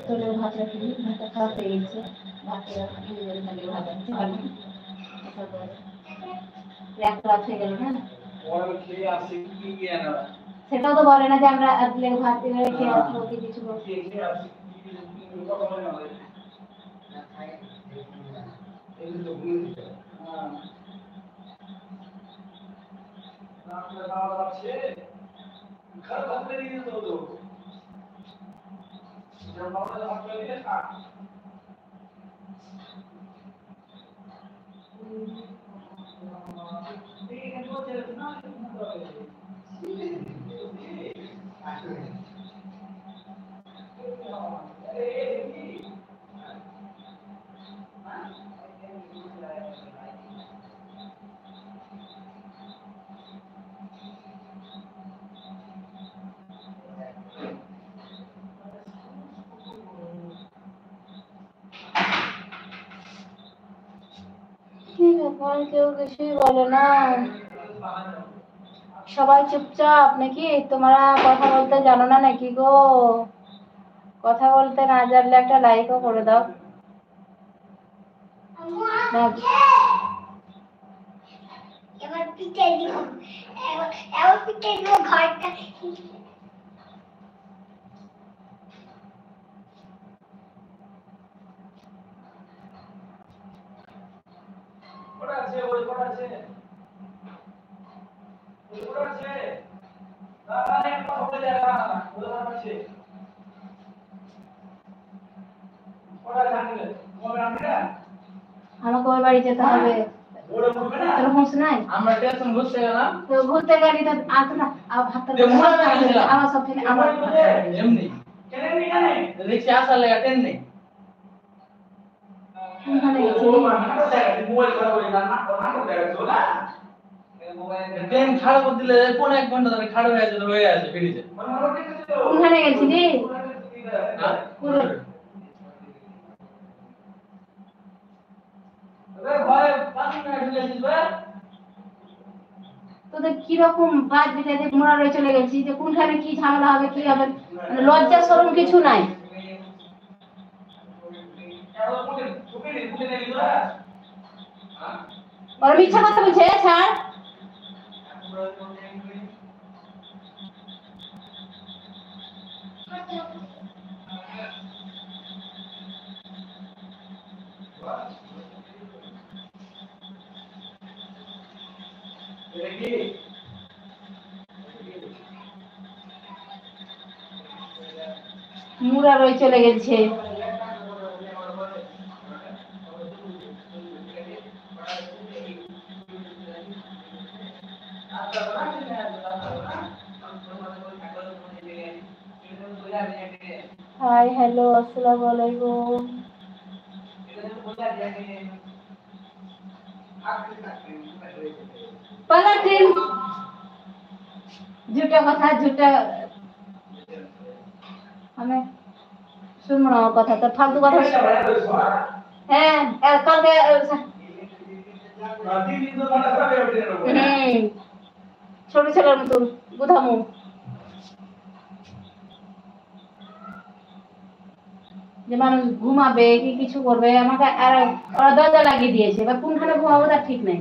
তোলে ভাত রাখি ভাতটা খাওয়া হয়ে গেছে ভাতটা ভাত রাখতে পারবি এক রাত হয়ে গেল না সেটাও তো বলে না যে আমরা ভাত রেখে আসবো কি কিছু কেউ কিছুই বলে না সবাই চুপচাপ নাকি তোমরা কথা বলতে জানো না নাকি গো কথা বলতে না জানলে একটা লাইকও করে দাও এবার পিটাই দিব এবার পিটাই দিব ঘরটা আমাকে ওই বাড়ি যেতে হবে আমরা টেনশন বুঝতে গেলাম তো ঘুরতে গেলি তো আসো না আমার সব থেকে আমার এমনি কেন দেখছি আসা লাগা টেন নেই মোবাইল কথা বলি না ট্রেন খাড়া করে দিলে কোন 1 ঘন্টা ধরে খাড়া হয়ে আছে রয়ে আছে ব্রিজে কোনখানে গেছিলি তোদের কিরকম বাদ দিতে মোড়া রয়ে চলে গেছি যে কোনখানে কি ঝামেলা হবে কি হবে লজ্জা শরম কিছু নাই ওরা মিথ্যা কথা বলছে স্যার মুড়া রয়ে চলে গেছে हाय हेलो अस्सलाम वालेकुम पहला ट्रेन झूठा कथा झूठा हमें सुन रहा कथा तो फालतू कथा है कल के छोटे ছেলের মতন বুধামু যে মানুষ ঘুমাবে কি কিছু করবে আমাকে আর ওরা দরজা লাগিয়ে দিয়েছে এবার কোনখানে ঘুমাবো তার ঠিক নাই